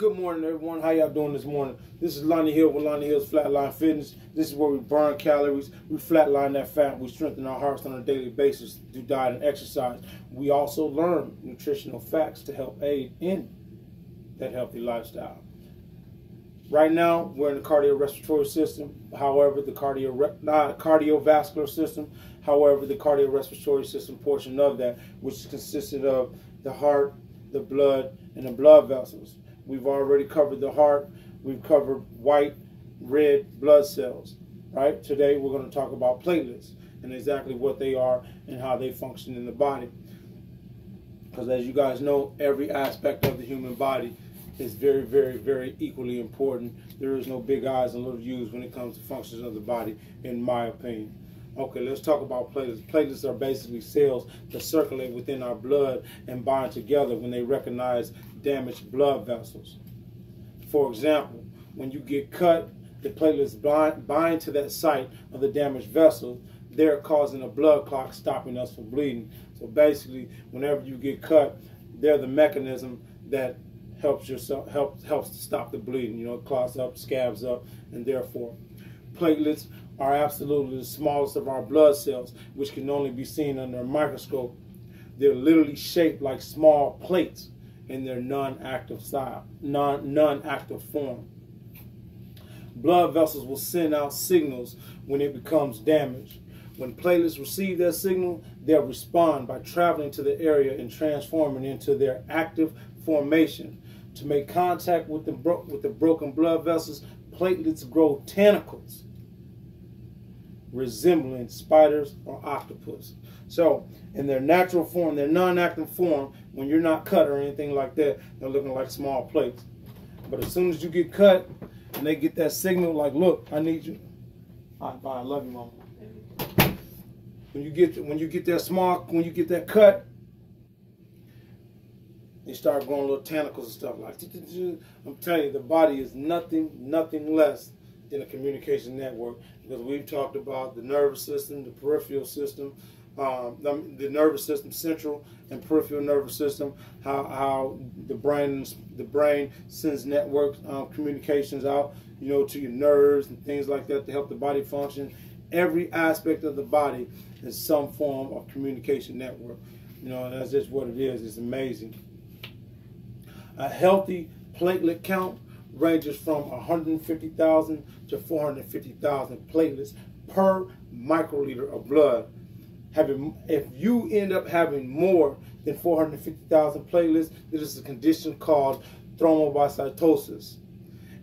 Good morning, everyone. How y'all doing this morning? This is Lonnie Hill with Lonnie Hill's Flatline Fitness. This is where we burn calories, we flatline that fat, we strengthen our hearts on a daily basis through diet and exercise. We also learn nutritional facts to help aid in that healthy lifestyle. Right now, we're in the cardiorespiratory system. However, the cardiovascular system. However, the cardiorespiratory system portion of that, which consisted of the heart, the blood, and the blood vessels. We've already covered the heart. We've covered white, red blood cells, right? Today we're going to talk about platelets and exactly what they are and how they function in the body. Because as you guys know, every aspect of the human body is very, very, very equally important. There is no big I's and little U's when it comes to functions of the body, in my opinion. Okay, let's talk about platelets. Platelets are basically cells that circulate within our blood and bind together when they recognize damaged blood vessels. For example, when you get cut, the platelets bind to that site of the damaged vessel. They're causing a blood clot, stopping us from bleeding. So basically, whenever you get cut, they're the mechanism that helps to stop the bleeding. You know, it clots up, scabs up, and therefore platelets are absolutely the smallest of our blood cells, which can only be seen under a microscope. They're literally shaped like small plates in their non-active form. Blood vessels will send out signals when it becomes damaged. When platelets receive that signal, they'll respond by traveling to the area and transforming into their active formation. To make contact with the broken blood vessels, platelets grow tentacles resembling spiders or octopus. So in their natural form, their non-active form, when you're not cut or anything like that, they're looking like small plates. But as soon as you get cut and they get that signal like, look, I need you. All right, bye, I love you, mama. When you get that cut, they start growing little tentacles and stuff like that. I'm telling you, the body is nothing less than a communication network, because we've talked about the nervous system, the peripheral system, the nervous system, central and peripheral nervous system, how the brain sends network communications out, you know, to your nerves and things like that to help the body function. Every aspect of the body is some form of communication network, you know, and that's just what it is. It's amazing. A healthy platelet count ranges from 150,000 to 450,000 platelets per microliter of blood. If you end up having more than 450,000 platelets, this is a condition called thrombocytosis.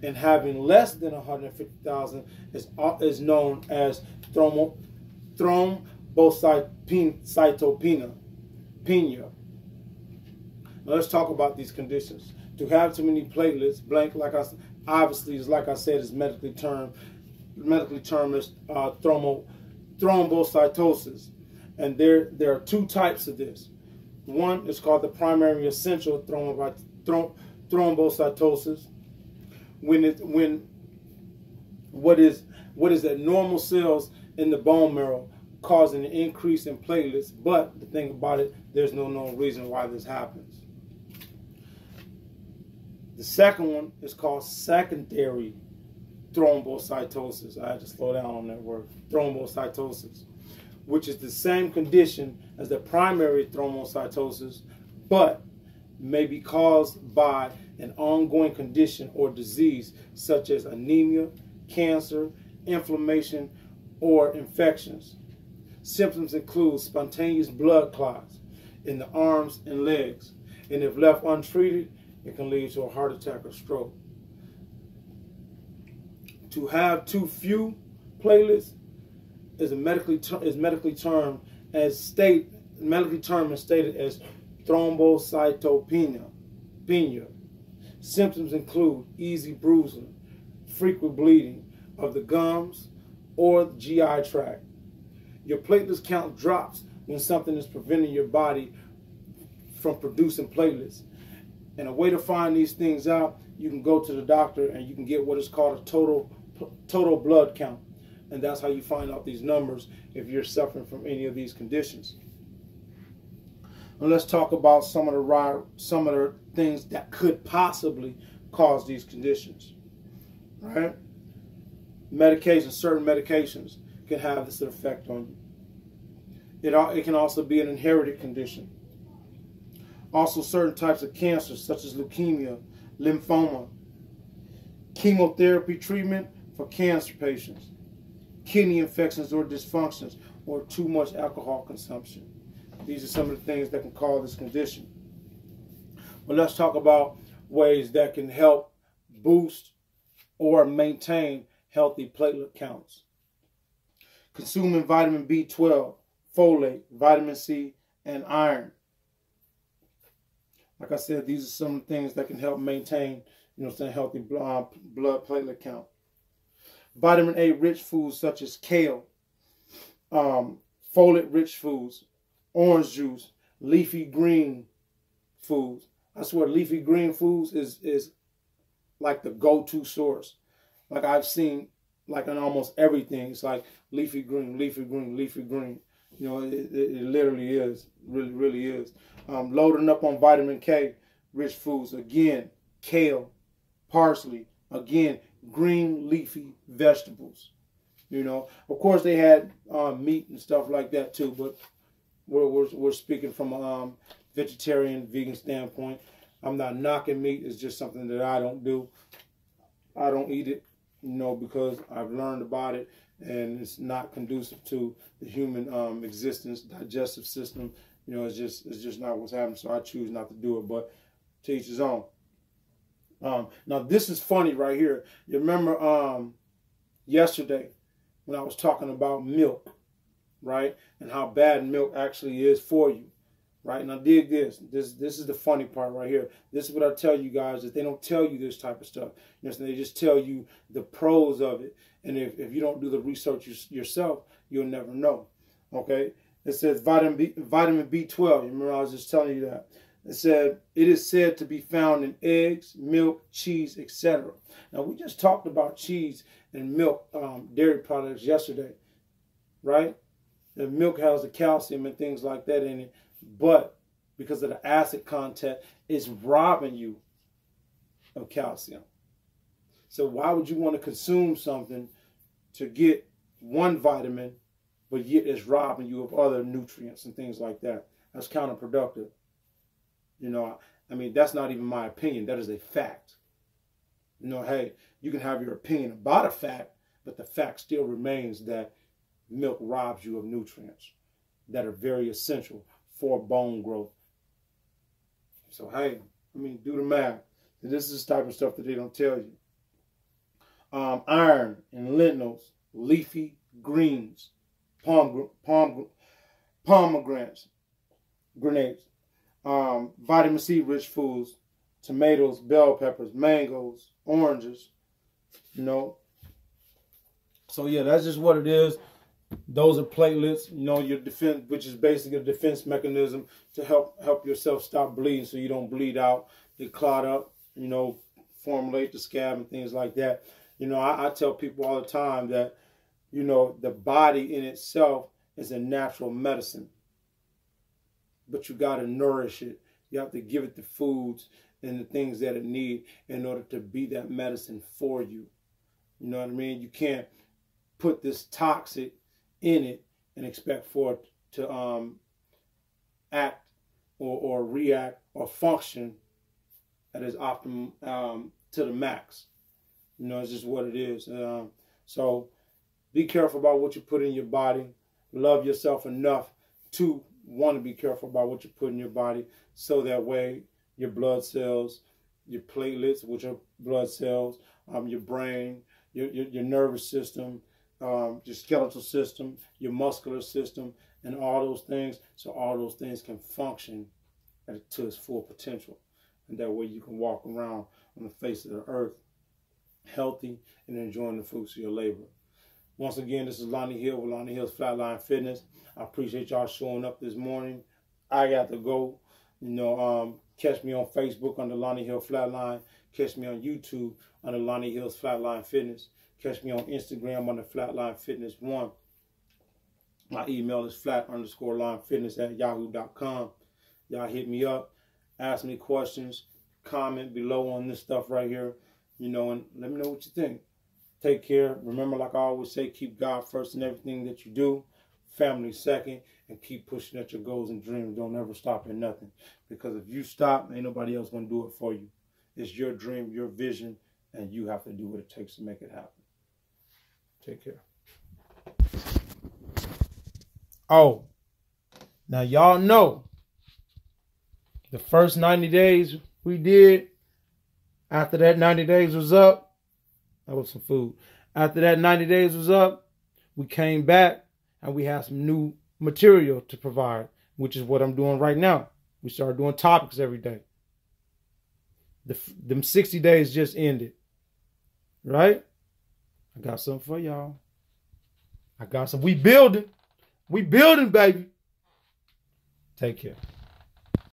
And having less than 150,000 is known as thrombocytopenia. Now let's talk about these conditions. To have too many platelets, obviously, like I said, is medically termed as thrombocytosis. And there are two types of this. One is called the primary essential thrombocytosis. What is that normal cells in the bone marrow causing an increase in platelets, but the thing about it, there's no known reason why this happens. The second one is called secondary thrombocytosis. I had to slow down on that word, thrombocytosis, which is the same condition as the primary thrombocytosis, but may be caused by an ongoing condition or disease such as anemia, cancer, inflammation, or infections. Symptoms include spontaneous blood clots in the arms and legs, and if left untreated, it can lead to a heart attack or stroke. To have too few platelets is medically termed and stated as thrombocytopenia. Symptoms include easy bruising, frequent bleeding of the gums or the GI tract. Your platelets count drops when something is preventing your body from producing platelets. And a way to find these things out, you can go to the doctor and you can get what is called a total blood count. And that's how you find out these numbers if you're suffering from any of these conditions. And let's talk about some of the things that could possibly cause these conditions, right? Medications, certain medications can have this effect on you. It can also be an inherited condition. Also, certain types of cancers, such as leukemia, lymphoma, chemotherapy treatment for cancer patients, kidney infections or dysfunctions, or too much alcohol consumption. These are some of the things that can cause this condition. But let's talk about ways that can help boost or maintain healthy platelet counts. Consuming vitamin B12, folate, vitamin C, and iron. Like I said, these are some things that can help maintain, healthy blood platelet count. Vitamin A rich foods such as kale, folate rich foods, orange juice, leafy green foods. I swear leafy green foods is like the go-to source. Like I've seen like in almost everything, it's like leafy green, leafy green, leafy green. It literally is, really is. Loading up on vitamin K rich foods. Again, kale, parsley. Again, green leafy vegetables. Of course they had meat and stuff like that too, but we're speaking from a vegetarian, vegan standpoint. I'm not knocking meat. It's just something that I don't do. I don't eat it, because I've learned about it, and it's not conducive to the human existence, digestive system. It's just not what's happening. So I choose not to do it. But to each his own. Now this is funny right here. You remember yesterday when I was talking about milk, right, and how bad milk actually is for you, right? Now dig this. This is the funny part right here. This is what I tell you guys, that they don't tell you this type of stuff. They just tell you the pros of it. And if you don't do the research yourself, you'll never know. Okay? It says vitamin B12. Remember I was just telling you that. It said it is said to be found in eggs, milk, cheese, etc. Now we just talked about cheese and milk, dairy products yesterday, right? The milk has the calcium and things like that in it, but because of the acid content, it's robbing you of calcium. So why would you want to consume something to get one vitamin, but yet it's robbing you of other nutrients and things like that? That's counterproductive. I mean, that's not even my opinion. That is a fact. Hey, you can have your opinion about a fact, but the fact still remains that milk robs you of nutrients that are very essential for bone growth. So, hey, do the math. This is the type of stuff that they don't tell you. Iron and lentils, leafy greens, pomegranates, vitamin C rich foods, tomatoes, bell peppers, mangoes, oranges, So yeah, that's just what it is. Those are platelets, your defense, which is basically a defense mechanism to help yourself stop bleeding, so you don't bleed out, they clot up, formulate the scab and things like that. I tell people all the time that, the body in itself is a natural medicine, but you got to nourish it. You have to give it the foods and the things that it needs in order to be that medicine for you. You know what I mean? You can't put this toxic in it and expect for it to act or react or function at its optimum to the max. It's just what it is. So be careful about what you put in your body. Love yourself enough to want to be careful about what you put in your body, so that way your blood cells, your platelets, which are blood cells, your brain, your nervous system, your skeletal system, your muscular system, and all those things, so all those things can function to its full potential. And that way you can walk around on the face of the earth healthy and enjoying the fruits of your labor. Once again, this is Lonnie Hill with Lonnie Hill's Flatline Fitness. I appreciate y'all showing up this morning. I got to go. Catch me on Facebook under Lonnie Hill Flatline. Catch me on YouTube under Lonnie Hill's Flatline Fitness. Catch me on Instagram under Flatline Fitness 1. My email is flat_line fitness@yahoo.com. Y'all hit me up, ask me questions, comment below on this stuff right here, you know, and let me know what you think. Take care. Remember, like I always say, keep God first in everything that you do, family second, and keep pushing at your goals and dreams. Don't ever stop at nothing. Because if you stop, ain't nobody else going to do it for you. It's your dream, your vision, and you have to do what it takes to make it happen. Take care. Oh, now y'all know the first 90 days we did, after that 90 days was up, that was some food. After that 90 days was up, we came back and we had some new material to provide, which is what I'm doing right now. We started doing topics every day. Them 60 days just ended, right? I got something for y'all. I got some. We building, baby. Take care.